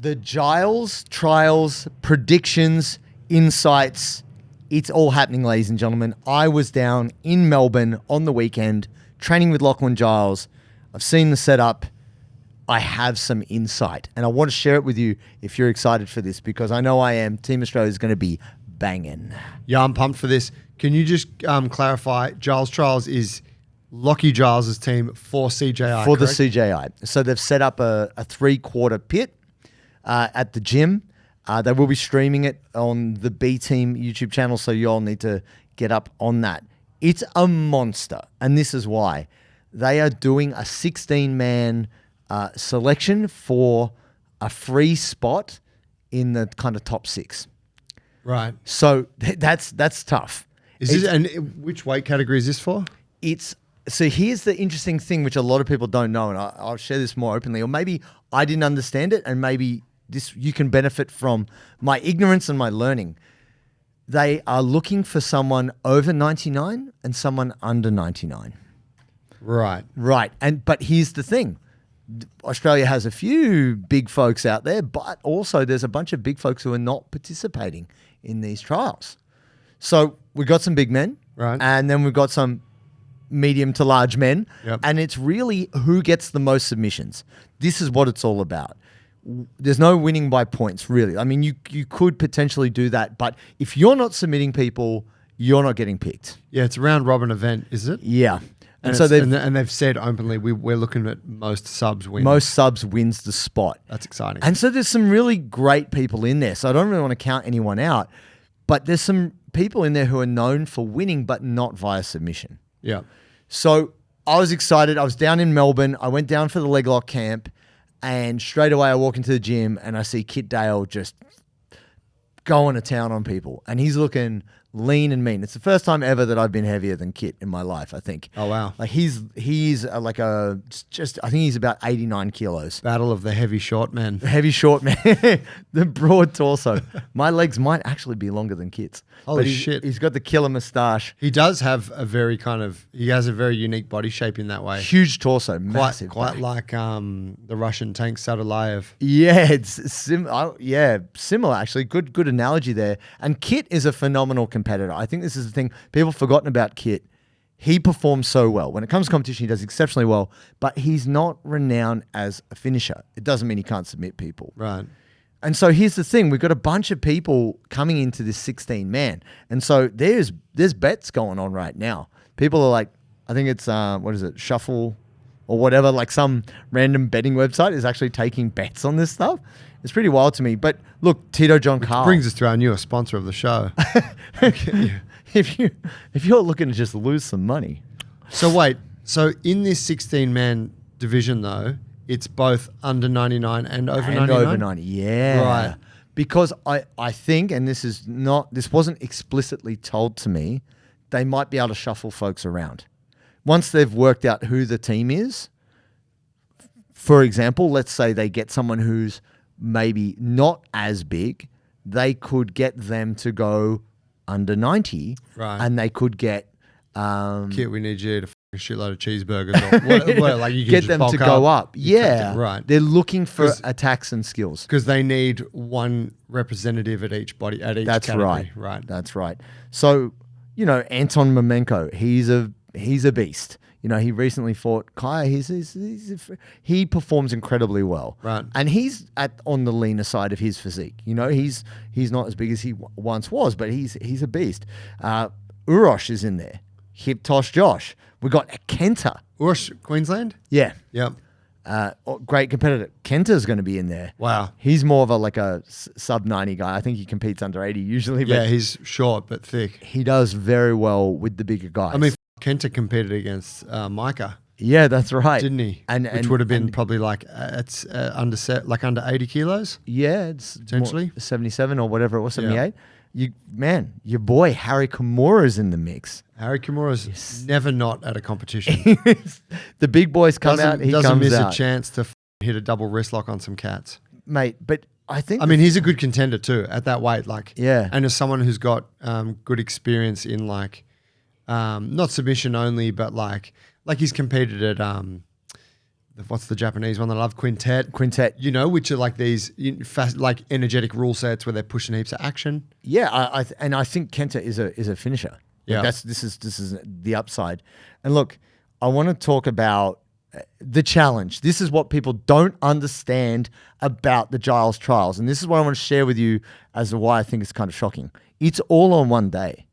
The Giles trials, predictions, insights, it's all happening, ladies and gentlemen. I was down in Melbourne on the weekend training with Lachlan Giles. I've seen the setup. I have some insight, and I want to share it with you if you're excited for this, because I know I am. Team Australia is going to be banging. Yeah, I'm pumped for this. Can you just clarify, Giles Trials is Lockie Giles' team for CJI, For correct? the CJI. So they've set up a 3-quarter pit at the gym. They will be streaming it on the bteam YouTube channel, so you all need to get up on that. It's a monster, and this is why. They are doing a 16-man selection for a free spot in the kind of top 6. Right. So that's tough. Which weight category is this for? So here's the interesting thing, which a lot of people don't know, and I'll share this more openly, or maybe I didn't understand it, and maybe you can benefit from my ignorance and my learning. They are looking for someone over 99 and someone under 99. Right. Right. But here's the thing. Australia has a few big folks out there, but also there's a bunch of big folks who are not participating in these trials. So we've got some big men, right, and then we've got some medium to large men, yep, and it's really who gets the most submissions. This is what it's all about. There's no winning by points, really. I mean, you could potentially do that, but if you're not submitting people, you're not getting picked. Yeah, it's a round robin event, is it? Yeah. And so they've said openly, we're looking at most subs win. Most subs wins the spot. That's exciting. And so there's some really great people in there. So I don't really want to count anyone out, but there's some people in there who are known for winning, but not via submission. Yeah. So I was excited. I was down in Melbourne. I went down for the leg lock camp, and straight away I walk into the gym and I see Kit Dale just going to town on people, and he's looking lean and mean. It's the first time ever that I've been heavier than Kit in my life, I think. Oh, wow. Like he's like I think he's about 89 kilos. Battle of the heavy short men. Heavy short man. The broad torso. My legs might actually be longer than Kit's. Holy shit. He's got the killer moustache. He does have he has a very unique body shape in that way. Huge torso, massive. Quite like the Russian tank Sadulayev. Yeah, it's similar actually. Good analogy there. And Kit is a phenomenal competitor. I think this is the thing. People have forgotten about Kit. He performs so well. When it comes to competition, he does exceptionally well, but he's not renowned as a finisher. It doesn't mean he can't submit people. Right. And so here's the thing. We've got a bunch of people coming into this 16-man. And so there's bets going on right now. People are like, I think it's, Shuffle or whatever, like some random betting website is actually taking bets on this stuff. It's pretty wild to me. But look, Tito John Carl brings us to our newest sponsor of the show. If you're looking to just lose some money. So wait, in this 16-man division though, it's both under 99 and over 99? And over 90, yeah. Right. Because I think, and this wasn't explicitly told to me, they might be able to shuffle folks around. Once they've worked out who the team is, for example, let's say they get someone who's maybe not as big, they could get them to go under 90, right, and they could get Kit, we need you to a shitload of cheeseburgers or what, like you can get them to go up. Yeah, right. They're looking for attacks and skills because they need one representative at each category. Right. That's right. So Anton Mamenko, he's a beast. He recently fought Kaya. He performs incredibly well. Right. And he's on the leaner side of his physique. He's not as big as he once was, but he's a beast. Urosh is in there. Hip Tosh Josh. We got Kenta. Urosh, Queensland? Yeah. Yep. Great competitor. Kenta's going to be in there. Wow. He's more of a sub 90 guy. I think he competes under 80 usually. Yeah, he's short but thick. He does very well with the bigger guys. I mean, Kenta competed against Micah. Yeah, that's right. Didn't he? Which would have been probably like it's under 80 kilos. Yeah, it's potentially 77 or whatever it was, 78. Yeah. Your boy Harry Kimura's in the mix. Harry Kimura's never not at a competition. The big boys come out. He doesn't comes miss out. a chance to hit a double wrist lock on some cats, mate. But I think he's a good contender too at that weight. Yeah, and as someone who's got good experience in not submission only, but like he's competed at what's the Japanese one that I love? Quintet. Quintet. You know, which are like these fast, like energetic rule sets where they're pushing heaps of action. Yeah, I think Kenta is a finisher. Yeah. This is the upside. And look, I want to talk about the challenge. This is what people don't understand about the Giles trials. And this is what I want to share with you as to why I think it's kind of shocking. It's all on one day.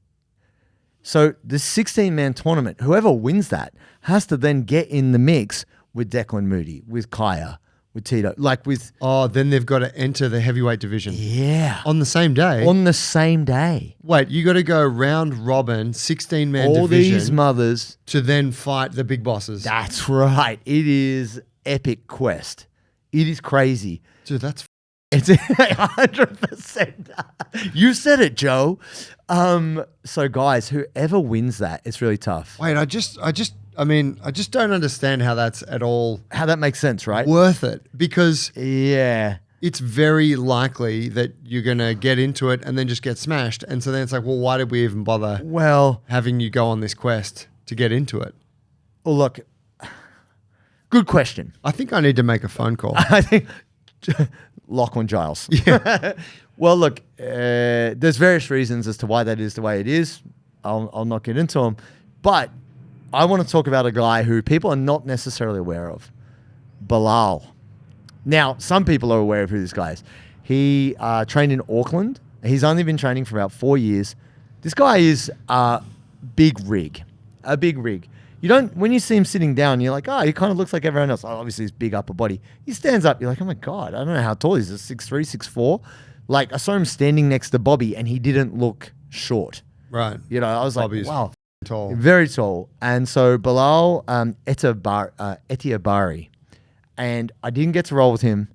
So the 16-man tournament, whoever wins that has to then get in the mix with Declan Moody, with Kaya, with Tito, like with... Oh, then they've got to enter the heavyweight division. Yeah. On the same day? On the same day. Wait, you got to go round robin, 16-man division. All these mothers. To then fight the big bosses. That's right. It is epic quest. It is crazy. Dude, that's... It's 100%. You said it, Joe. So guys, whoever wins that, it's really tough. Wait, I just don't understand how that's at all... How that makes sense, right? Worth it. Because... Yeah. It's very likely that you're going to get into it and then just get smashed. And so then it's like, well, why did we even bother having you go on this quest to get into it? Well, look, good question. I think I need to make a phone call. I think Lachlan Giles. Yeah. Well, look, there's various reasons as to why that is the way it is. I'll not get into them. But I want to talk about a guy who people are not necessarily aware of. Bilal. Now, some people are aware of who this guy is. He trained in Auckland. He's only been training for about 4 years. This guy is a big rig. A big rig. You don't, when you see him sitting down, you're like, oh, he kind of looks like everyone else. Oh, obviously, he's big upper body. He stands up. You're like, oh my God, I don't know how tall he is. 6'3", 6'4". Like, I saw him standing next to Bobby and he didn't look short. Right. You know, I was Bobby's like, wow. Tall. Very tall. And so Bilal Etiabari. And I didn't get to roll with him.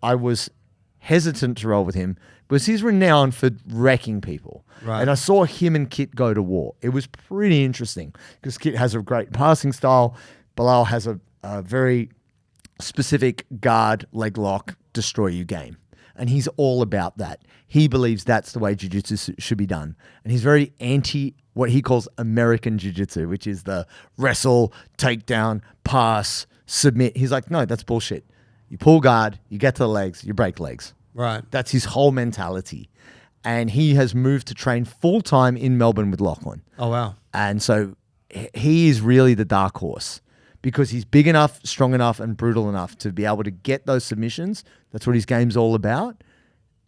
I was hesitant to roll with him because he's renowned for wrecking people. Right. And I saw him and Kit go to war. It was pretty interesting because Kit has a great passing style. Bilal has a very specific guard, leg lock, destroy you game. And he's all about that. He believes that's the way jiu-jitsu should be done. And he's very anti what he calls American jiu-jitsu, which is the wrestle, takedown, pass, submit. He's like, no, that's bullshit. You pull guard, you get to the legs, you break legs. Right. That's his whole mentality. And he has moved to train full-time in Melbourne with Lachlan. Oh, wow. And so he is really the dark horse because he's big enough, strong enough, and brutal enough to be able to get those submissions. That's what his game's all about.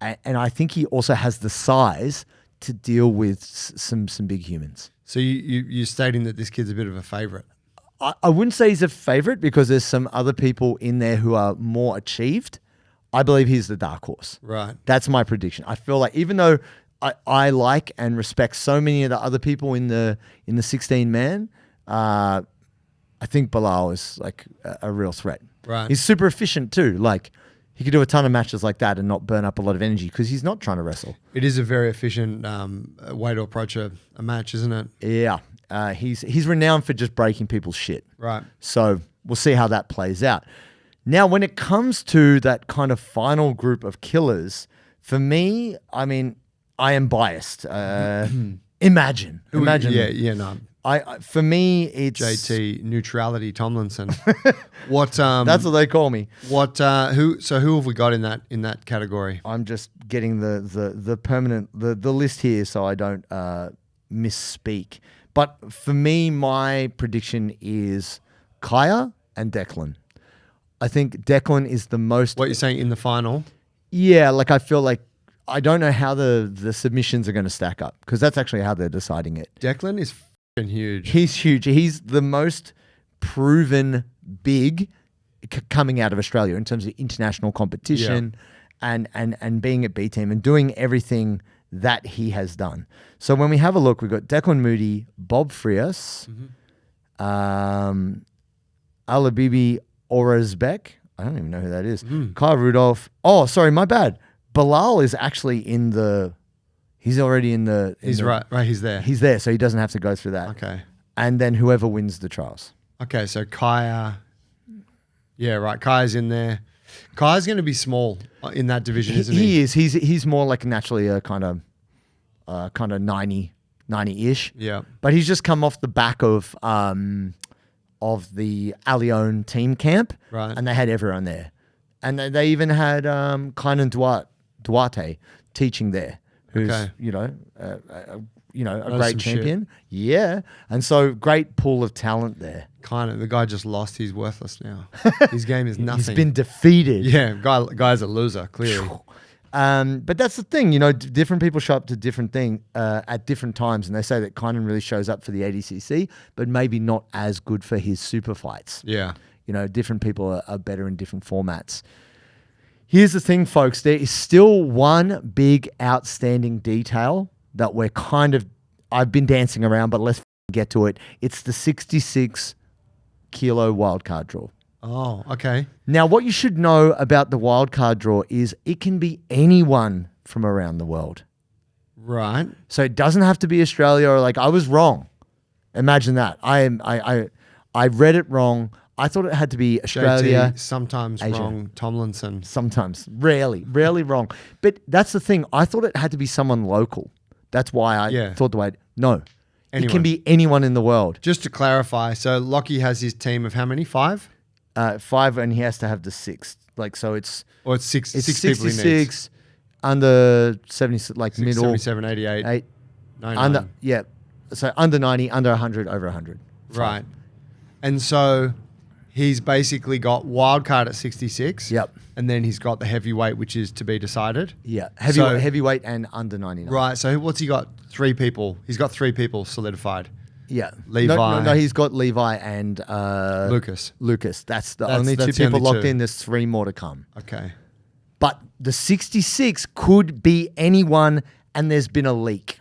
And I think he also has the size to deal with some big humans. So you're stating that this kid's a bit of a favorite? I wouldn't say he's a favorite because there's some other people in there who are more achieved. I believe he's the dark horse. Right. That's my prediction. I feel like even though I like and respect so many of the other people in the 16-man, I think Bilal is like a real threat. Right. He's super efficient too. Like he could do a ton of matches like that and not burn up a lot of energy because he's not trying to wrestle. It is a very efficient way to approach a match, isn't it? Yeah. He's renowned for just breaking people's shit. Right. So we'll see how that plays out. Now, when it comes to that kind of final group of killers, for me, I mean, I am biased. Imagine. Yeah, no. For me, it's JT Neutrality Tomlinson. What? That's what they call me. What? Who have we got in that category? I'm just getting the permanent the list here so I don't misspeak. But for me, my prediction is Kaya and Declan. I think Declan is the most... What you're saying in the final? Yeah, like I feel like I don't know how the submissions are going to stack up because that's actually how they're deciding it. Declan is f***ing huge. He's huge. He's the most proven big coming out of Australia in terms of international competition and being at bteam and doing everything that he has done. So when we have a look, we've got Declan Moody, Bob Frias, Alabibi Orazbek. I don't even know who that is. Kyle Rudolph. Oh, sorry, my bad. Bilal is actually in the... He's already in the... He's right, he's there. He's there, so he doesn't have to go through that. Okay. And then whoever wins the trials. Okay, so Kaya... Yeah, right, Kaya's in there. Kaya's going to be small in that division, isn't he? He is. He's more like naturally a kind of 90-ish. Yeah. But he's just come off the back of of the Alione team camp, Right. and they had everyone there. And they even had Kainan Duarte teaching there, who's Okay. a great champion. Yeah, and so great pool of talent there. Kind of. The guy just lost. He's worthless now. His game is nothing. He's been defeated. Yeah, guy's a loser, clearly. But that's the thing, different people show up to different thing at different times, and they say that Kainan really shows up for the ADCC, but maybe not as good for his super fights. Yeah. Different people are better in different formats. Here's the thing, folks. There is still one big outstanding detail that I've been dancing around, but let's get to it. It's the 66 kilo wildcard draw. Oh, okay. Now, what you should know about the wildcard draw is it can be anyone from around the world. Right. So it doesn't have to be Australia, or I was wrong. Imagine that. I read it wrong. I thought it had to be Australia. JT, sometimes Asia. wrong. Tomlinson. Sometimes. Rarely wrong. But that's the thing. I thought it had to be someone local. That's why I thought the way. No. Anyone. It can be anyone in the world. Just to clarify, so Lockie has his team of how many? 5? 5, and he has to have the 6th. So it's... Or it's 6 it's people he needs. 66, under 70, middle. 77, 88, 99. So under 90, under 100, over 100. Right. And so he's basically got wild card at 66. Yep. And then he's got the heavyweight, which is to be decided. Yeah. Heavyweight and under 99. Right. So what's he got? 3 people. He's got 3 people solidified. Yeah. Levi. No, he's got Levi and Lucas. That's the only 2 people locked in. There's 3 more to come. Okay. But the 66 could be anyone, and there's been a leak.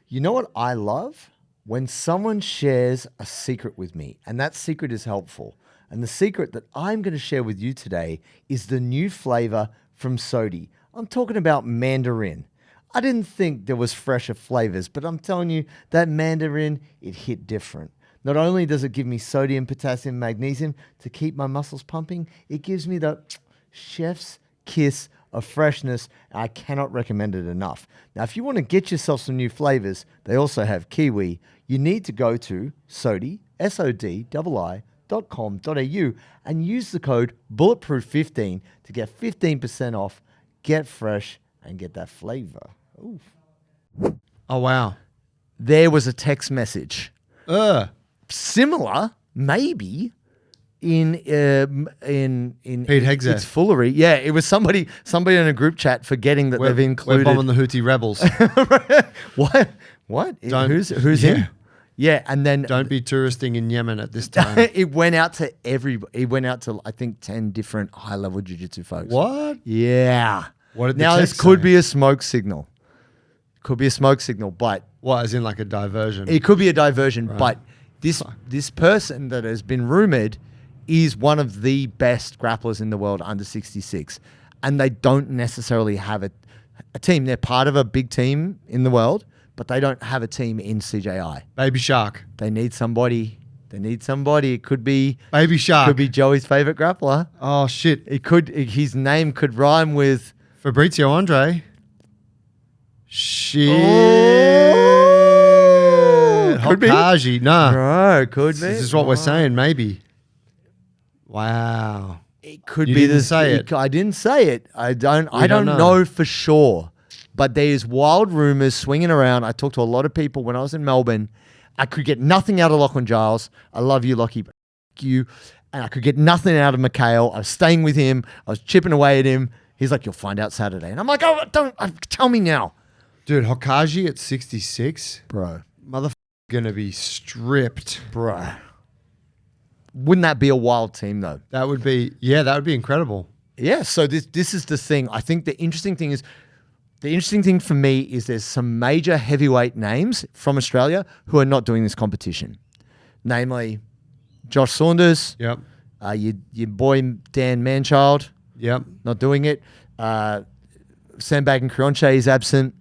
You know what I love? When someone shares a secret with me, and that secret is helpful. And the secret that I'm going to share with you today is the new flavor from Sodi. I'm talking about mandarin. I didn't think there was fresher flavors, but I'm telling you that mandarin, it hit different. Not only does it give me sodium, potassium, magnesium to keep my muscles pumping, it gives me the chef's kiss of freshness. I cannot recommend it enough. Now, if you want to get yourself some new flavors, they also have kiwi. You need to go to Sodi, SODII.com.au, and use the code Bulletproof15 to get 15% off, get fresh, and get that flavor. Oof. Oh, wow. There was a text message. Similar, maybe, in Pete Hegseth. It's foolery. Yeah, it was somebody in a group chat forgetting that they've included. We're bombing the Houthi rebels. What? Who's in? Yeah, and then don't be touristing in Yemen at this time. It went out to It went out to I think 10 different high-level jiu-jitsu folks. What? Yeah. What did the now text this could say? be a smoke signal. Could be a smoke signal, but what? As in like a diversion? It could be a diversion, right. But this person that has been rumored is one of the best grapplers in the world under 66, and they don't necessarily have a team. They're part of a big team in the world, but they don't have a team in CJI. Baby Shark. They need somebody. It could be Baby Shark. Could be Joey's favorite grappler. Oh shit! His name could rhyme with Fabrizio Andre. Shit. Oh, could be. Hokaji. Nah. Bro, could be. This is what we're saying. Maybe. Wow. It could you be didn't say it. I didn't say it. I don't know. know for sure. But there's wild rumors swinging around. I talked to a lot of people when I was in Melbourne. I could get nothing out of Lachlan Giles. I love you, Lockie. You. And I could get nothing out of Mikhail. I was staying with him. I was chipping away at him. He's like, you'll find out Saturday. And I'm like, oh, tell me now. Dude, Hokaji at 66? Bro. Motherfucker gonna be stripped. Bro. Wouldn't that be a wild team, though? That would be incredible. Yeah, so this is the thing. I think the interesting thing for me is there's some major heavyweight names from Australia who are not doing this competition. Namely, Josh Saunders. Yep. Your boy Dan Manchild. Yep. Not doing it. Sandbag and Crionche is absent.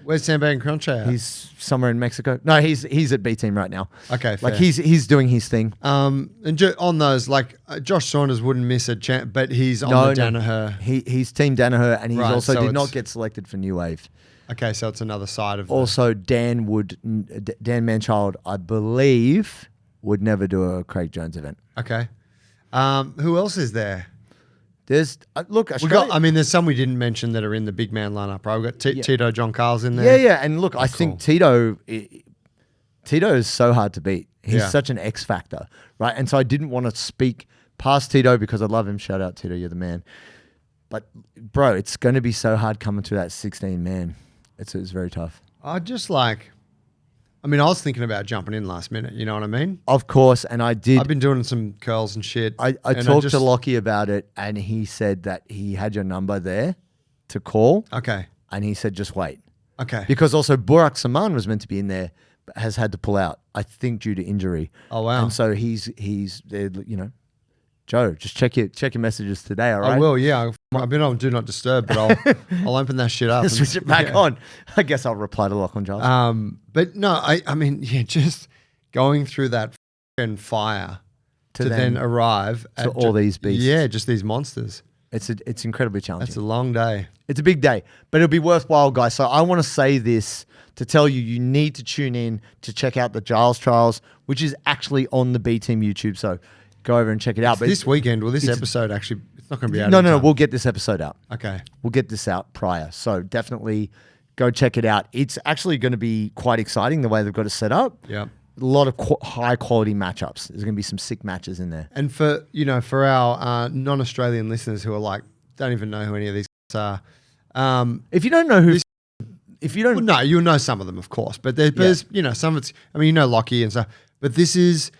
Where's Sandbag and Crionche at? He's somewhere in Mexico. No, he's at bteam right now. Okay, fair. Like he's doing his thing. And on those, like Josh Saunders wouldn't miss a chance, but he's on the Danaher. He's team Danaher, and he also so did not get selected for New Wave. Okay, so it's another side of also Dan Manchild, I believe, would never do a Craig Jones event. Okay. Who else is there? There's look, Australia, there's some we didn't mention that are in the big man lineup, right? We've got Tito John Carl's in there. Yeah, and look, I think Tito is so hard to beat. He's such an X factor, right? And so I didn't want to speak past Tito because I love him. Shout out Tito, you're the man. But bro, it's going to be so hard coming to that 16 man. It's very tough. I was thinking about jumping in last minute. You know what I mean? Of course, and I did. I've been doing some curls and shit. I talked to Lockie about it, and he said that he had your number there to call. Okay. And he said, just wait. Okay. Because also Burak Saman was meant to be in there, but has had to pull out, I think, due to injury. Oh, wow. And so he's there, you know. Joe, just check your messages today, all right? I will, yeah. I've been on Do Not Disturb, but I'll open that shit up. Switch it back on. I guess I'll reply to Lachlan Giles. But no, just going through that fucking fire to then arrive at all these beasts. Yeah, just these monsters. It's incredibly challenging. That's a long day. It's a big day, but it'll be worthwhile, guys. So I want to say this to tell you need to tune in to check out the Giles trials, which is actually on the B Team YouTube. So go over and check it out. But this weekend, this episode actually, it's not going to be out. No, we'll get this episode out. Okay. We'll get this out prior. So definitely go check it out. It's actually going to be quite exciting the way they've got it set up. Yeah. A lot of high quality matchups. There's going to be some sick matches in there. And for our non-Australian listeners who are like, don't even know who any of these guys are. If you don't know who, no, you'll know some of them, of course. But there's some of it's, Lockie and stuff. But this is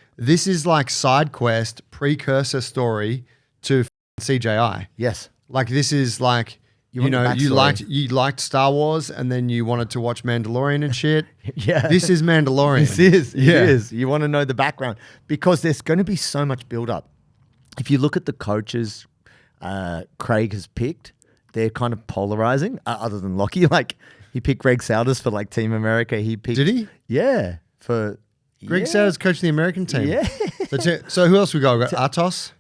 like side quest precursor story to CJI. Yes. Like this is like you liked Star Wars and then you wanted to watch Mandalorian and shit. Yeah. This is Mandalorian. It is. You want to know the background because there's going to be so much build up. If you look at the coaches Craig has picked, they're kind of polarizing other than Lockie. Like he picked Greg Souders for like Team America. Did he? Yeah. For Greg Souders coaching the American team. Yeah. So who else we got? We got Atos.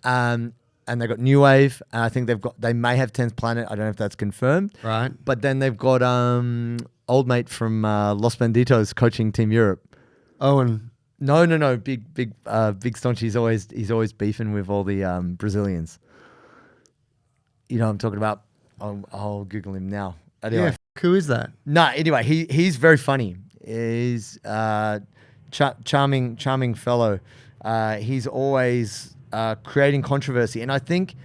And they've got New Wave. And I think they may have 10th Planet. I don't know if that's confirmed. Right. But then they've got old mate from Los Banditos coaching Team Europe. Owen. No. Big staunch. He's always beefing with all the Brazilians. You know what I'm talking about? I'll Google him now. Anyway. Yeah. Who is that? No. Anyway, he's very funny. He's charming fellow. He's always creating controversy, and I think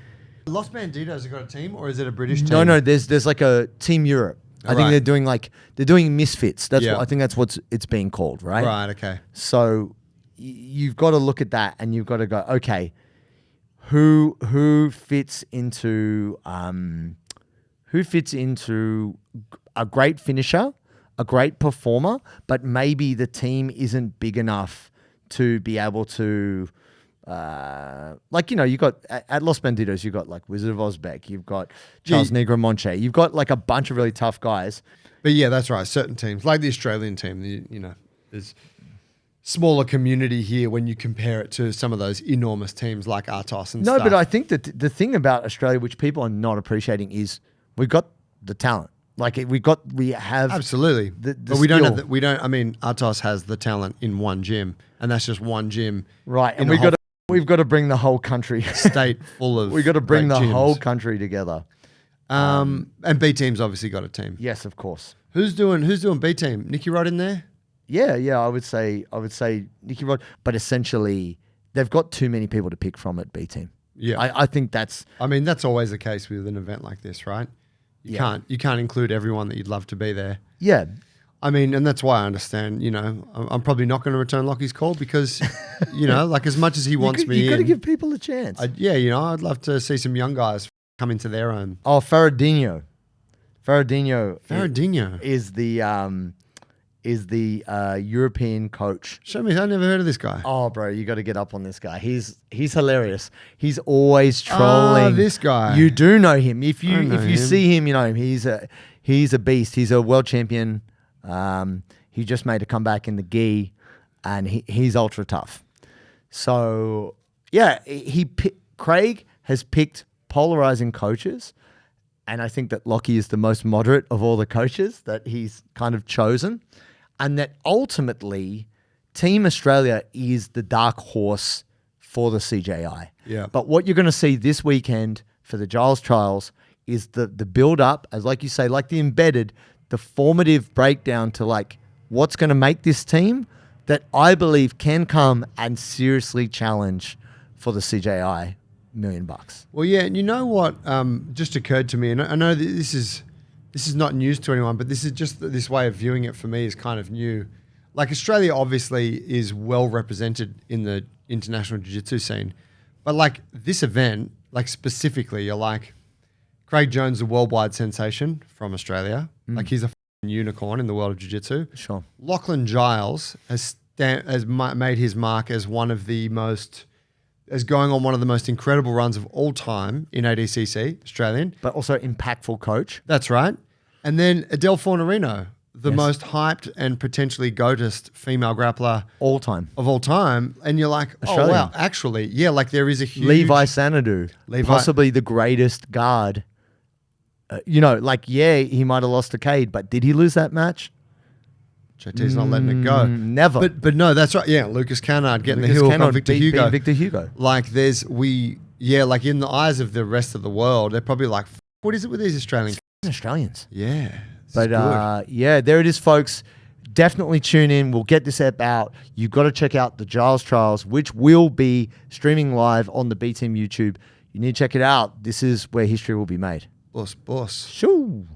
Los Banditos have got a team, or is it a British team? No. There's like a Team Europe. I think they're doing misfits. That's what I think. That's what it's being called, right? Right. Okay. So you've got to look at that, and you've got to go, okay, who fits into a great finisher, a great performer, but maybe the team isn't big enough to be able to, you got at Los Banditos, you've got like Wizard of Ozbek, you've got Charles Negromonte, you've got like a bunch of really tough guys. But yeah, that's right. Certain teams, like the Australian team, there's smaller community here when you compare it to some of those enormous teams like Atos and stuff. No, but I think that the thing about Australia, which people are not appreciating, is we've got the talent. Like we have absolutely, but we don't have Atos has the talent in one gym, and that's just one gym, right? And we've got to bring the whole country state full of. We've got to bring the gyms. whole country togetger. And B Team's obviously got a team. Yes, of course. Who's doing B Team? Nicky Rod in there? Yeah. I would say Nicky Rod, but essentially they've got too many people to pick from at B Team. Yeah, I think that's. That's always the case with an event like this, right? You can't include everyone that you'd love to be there. Yeah. And that's why I understand, I'm probably not going to return Lockie's call because, like as much as he wants me you've got to give people a chance. I'd love to see some young guys come into their own. Oh, Ferradinho is the European coach. Show me, I never heard of this guy. Oh, bro, you got to get up on this guy. He's hilarious. He's always trolling. This guy. You do know him. If you see him, you know him. He's a beast. He's a world champion. He just made a comeback in the gi, and he's ultra tough. So yeah, Craig has picked polarizing coaches. And I think that Lockie is the most moderate of all the coaches that he's kind of chosen. And that ultimately Team Australia is the dark horse for the CJI. Yeah. But what you're going to see this weekend for the Giles trials is the build up, as like you say, like the embedded, the formative breakdown to like what's going to make this team that I believe can come and seriously challenge for the CJI $1 million. Well, yeah, and you know what just occurred to me, and I know that this is not news to anyone, but this is just this way of viewing it for me is kind of new. Like Australia obviously is well represented in the international jiu-jitsu scene, but like this event, like specifically, you're like Craig Jones, the worldwide sensation from Australia. Like he's a unicorn in the world of jiu-jitsu. Sure. Lachlan Giles has made his mark as one of the most, as going on one of the most incredible runs of all time in ADCC, Australian. But also impactful coach. That's right. And then Adele Fornerino, the Yes. most hyped and potentially goatest female grappler All time. of all time. And you're like, Australian. oh, wow, actually, yeah, like there is a huge... Levi Sanadu, Levi- possibly the greatest guard. You know, like, yeah, he might have lost to Cade, but did he lose that match? JT's not letting it go. Never. But no, that's right. Yeah, Lucas Cannard getting Lucas the heel Cannard from Victor beat Hugo. Victor Hugo. Like like in the eyes of the rest of the world, they're probably like, what is it with these Australians? Australians. Yeah. But yeah, there it is, folks. Definitely tune in. We'll get this app out. You've got to check out the Giles trials, which will be streaming live on the bteam YouTube. You need to check it out. This is where history will be made. Boss. Shoo.